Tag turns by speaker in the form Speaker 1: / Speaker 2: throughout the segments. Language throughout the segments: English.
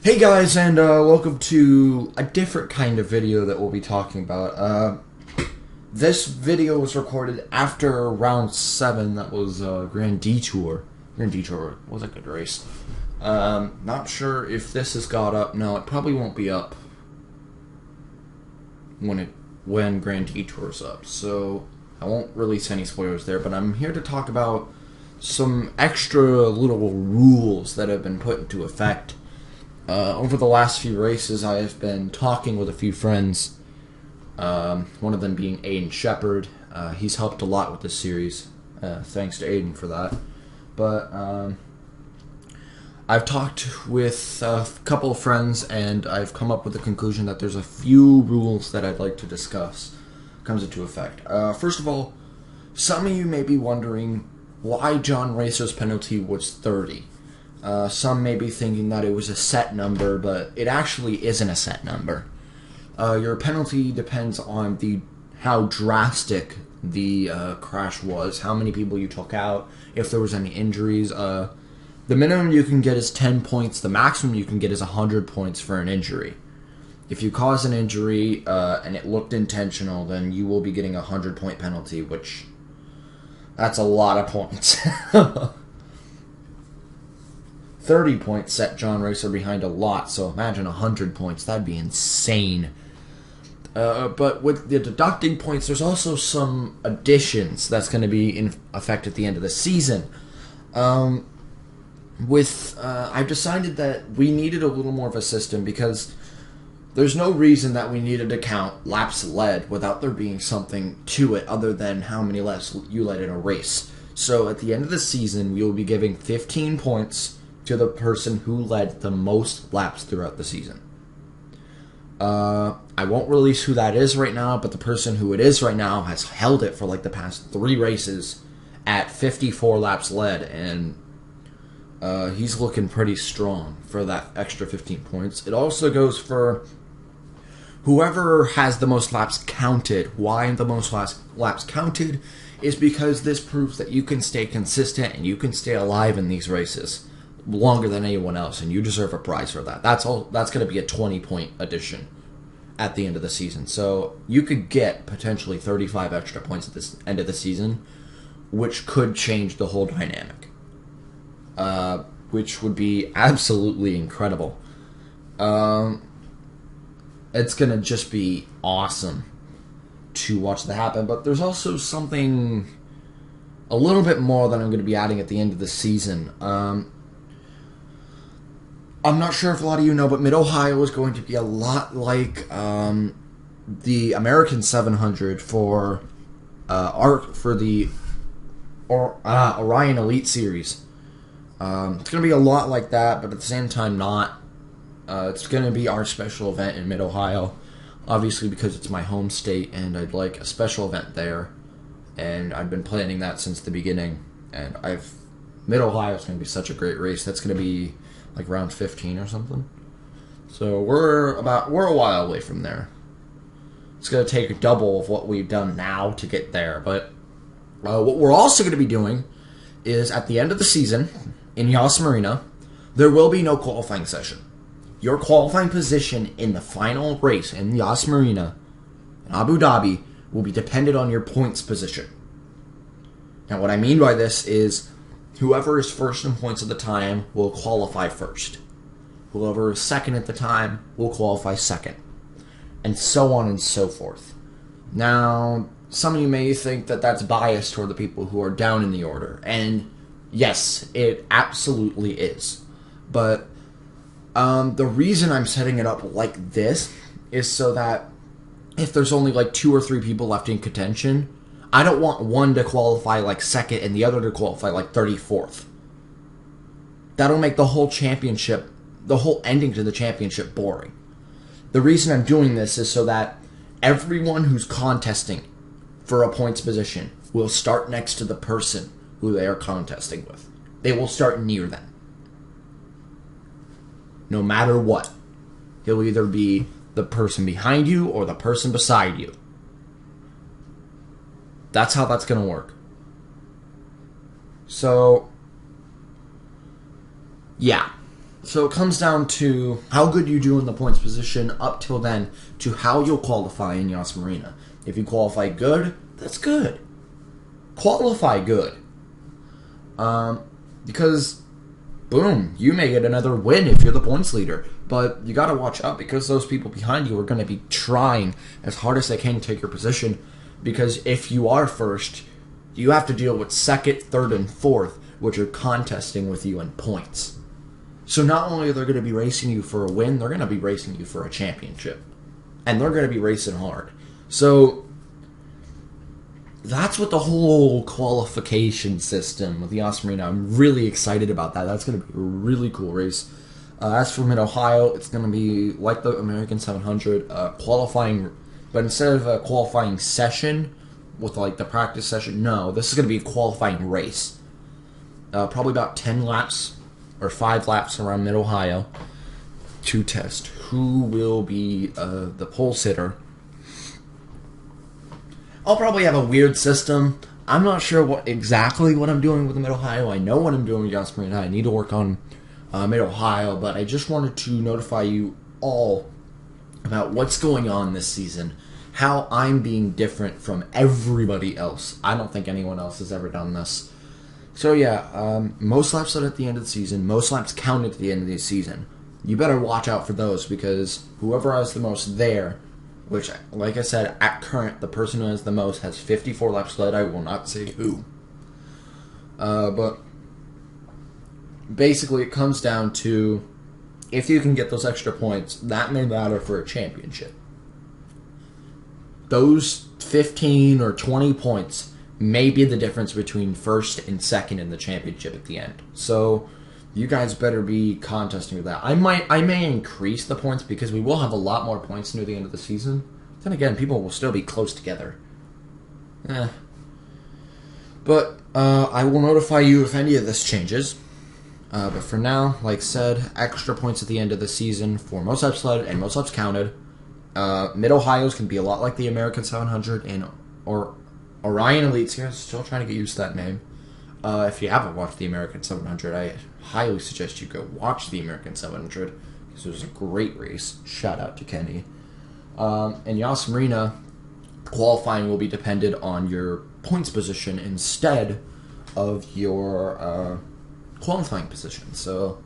Speaker 1: Hey guys, and welcome to a different kind of video that we'll be talking about. This video was recorded after round 7, that was Grand Detour. Grand Detour was a good race. Not sure if this has got up. No, it probably won't be up when Grand Detour's up, so I won't release any spoilers there, but I'm here to talk about some extra little rules that have been put into effect. Over the last few races, I have been talking with a few friends, one of them being Aiden Shepard. He's helped a lot with this series, thanks to Aiden for that. But I've talked with a couple of friends, and I've come up with the conclusion that there's a few rules that I'd like to discuss comes into effect. First of all, some of you may be wondering why John Racer's penalty was 30. Some may be thinking that it was a set number, but it actually isn't a set number. Your penalty depends on how drastic the crash was, how many people you took out, if there was any injuries. The minimum you can get is 10 points. The maximum you can get is 100 points for an injury. If you cause an injury and it looked intentional, then you will be getting a 100-point penalty, which that's a lot of points. 30 points set John Racer behind a lot, so imagine 100 points. That'd be insane. But with the deducting points, there's also some additions that's going to be in effect at the end of the season. I've decided that we needed a little more of a system because there's no reason that we needed to count laps led without there being something to it other than how many laps you led in a race. So at the end of the season, we will be giving 15 points to the person who led the most laps throughout the season. I won't release who that is right now, but the person who it is right now has held it for like the past 3 races at 54 laps led, and he's looking pretty strong for that extra 15 points. It also goes for whoever has the most laps counted. Why the most laps counted is because this proves that you can stay consistent and you can stay alive in these races longer than anyone else, and you deserve a prize for that. That's all. That's going to be a 20-point addition at the end of the season. So you could get potentially 35 extra points at this end of the season, which could change the whole dynamic, which would be absolutely incredible. It's going to just be awesome to watch that happen. But there's also something a little bit more that I'm going to be adding at the end of the season. I'm not sure if a lot of you know, but Mid-Ohio is going to be a lot like the American 700 for the Orion Elite Series. It's going to be a lot like that, but at the same time not. It's going to be our special event in Mid-Ohio, obviously because it's my home state, and I'd like a special event there. And I've been planning that since the beginning, and Mid-Ohio is going to be such a great race. That's going to be like round 15 or something. So we're a while away from there. It's going to take double of what we've done now to get there. But what we're also going to be doing is at the end of the season in Yas Marina, there will be no qualifying session. Your qualifying position in the final race in Yas Marina in Abu Dhabi will be dependent on your points position. Now what I mean by this is whoever is first in points at the time will qualify first. Whoever is second at the time will qualify second. And so on and so forth. Now, some of you may think that that's biased toward the people who are down in the order. And yes, it absolutely is. But the reason I'm setting it up like this is so that if there's only like 2 or 3 people left in contention, I don't want one to qualify like second and the other to qualify like 34th. That'll make the whole championship, the whole ending to the championship boring. The reason I'm doing this is so that everyone who's contesting for a points position will start next to the person who they are contesting with. They will start near them. No matter what. He'll either be the person behind you or the person beside you. That's how that's going to work. So, yeah. So it comes down to how good you do in the points position up till then to how you'll qualify in Yas Marina. If you qualify good, that's good. Qualify good. Because, boom, you may get another win if you're the points leader. But you got to watch out because those people behind you are going to be trying as hard as they can to take your position. Because if you are first, you have to deal with second, third, and fourth, which are contesting with you in points. So not only are they going to be racing you for a win, they're going to be racing you for a championship. And they're going to be racing hard. So that's what the whole qualification system with the Yas Marina. I'm really excited about that. That's going to be a really cool race. As for Mid-Ohio, it's going to be like the American 700, qualifying, but instead of a qualifying session with like the practice session, no, this is going to be a qualifying race. Probably about 10 laps or 5 laps around Mid-Ohio to test who will be the pole sitter. I'll probably have a weird system. I'm not sure exactly what I'm doing with the Mid-Ohio. I know what I'm doing with Yas Marina. I need to work on Mid-Ohio, but I just wanted to notify you all about what's going on this season, how I'm being different from everybody else. I don't think anyone else has ever done this. So yeah, most laps at the end of the season, most laps count at the end of the season. You better watch out for those because whoever has the most there, which, like I said, at current, the person who has the most has 54 laps led. I will not say who. But basically it comes down to if you can get those extra points, that may matter for a championship. Those 15 or 20 points may be the difference between first and second in the championship at the end. So you guys better be contesting with that. I may increase the points because we will have a lot more points near the end of the season. Then again, people will still be close together. But I will notify you if any of this changes. But for now, like I said, extra points at the end of the season for most laps led and most laps counted. Mid-Ohio's can be a lot like the American 700 and or Orion Elites. Here, still trying to get used to that name. If you haven't watched the American 700, I highly suggest you go watch the American 700 because it was a great race. Shout out to Kenny. And Yas Marina, qualifying will be dependent on your points position instead of your qualifying position. So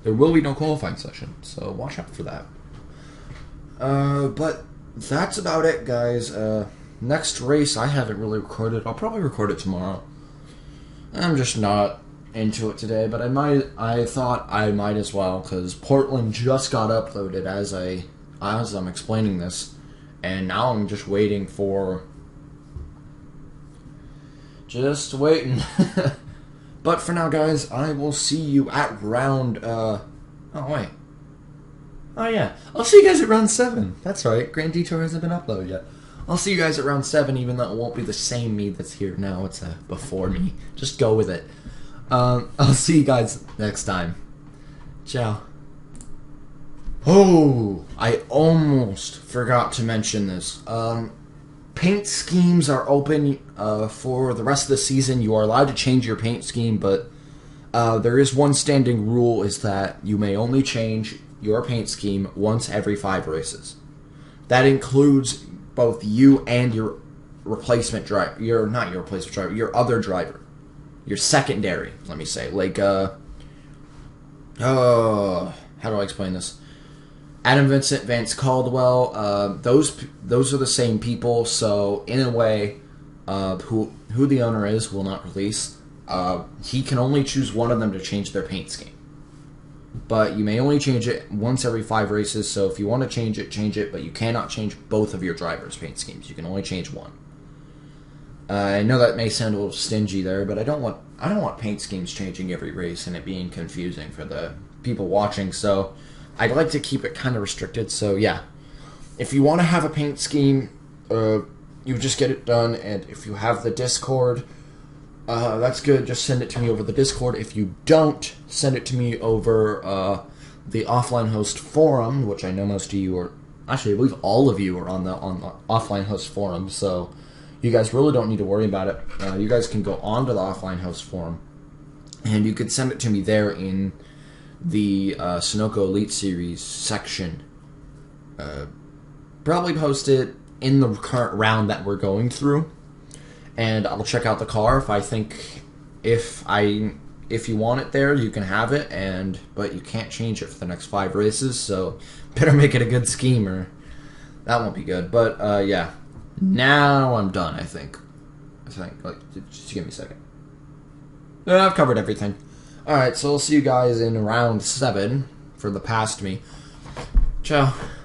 Speaker 1: there will be no qualifying session. So watch out for that. But that's about it, guys. Next race I haven't really recorded. I'll probably record it tomorrow. I'm just not into it today, but I thought I might as well because Portland just got uploaded as I'm explaining this, and now I'm just waiting for But for now, guys, I will see you at round I'll see you guys at round 7. That's right, Grand Detour hasn't been uploaded yet. I'll see you guys at round 7, even though it won't be the same me that's here now. It's a before me. Just go with it. I'll see you guys next time. Ciao. Oh, I almost forgot to mention this. Paint schemes are open for the rest of the season. You are allowed to change your paint scheme, but there is one standing rule, is that you may only change your paint scheme once every 5 races. That includes both you and your replacement driver. Not your replacement driver, your other driver. Your secondary, let me say. Like, how do I explain this? Adam Vincent, Vance Caldwell, those are the same people, so in a way, who the owner is will not release. He can only choose one of them to change their paint scheme. But you may only change it once every 5 races, so if you want to change it, but you cannot change both of your drivers' paint schemes. You can only change one. I know that may sound a little stingy there, but I don't want paint schemes changing every race and it being confusing for the people watching, so I'd like to keep it kind of restricted. So yeah, if you want to have a paint scheme, you just get it done, and if you have the Discord, that's good. Just send it to me over the Discord. If you don't, send it to me over the Offline Host Forum, which I know most of you are... Actually, I believe all of you are on the Offline Host Forum, so you guys really don't need to worry about it. You guys can go on to the Offline Host Forum, and you could send it to me there in the Sunoco Elite Series section. Probably post it in the current round that we're going through, and I'll check out the car if I think if you want it there, you can have it, but you can't change it for the next 5 races. So better make it a good scheme, or that won't be good. But yeah, now I'm done. I think like just give me a second. Yeah, I've covered everything. All right, so I'll see you guys in round 7 for the past me. Ciao.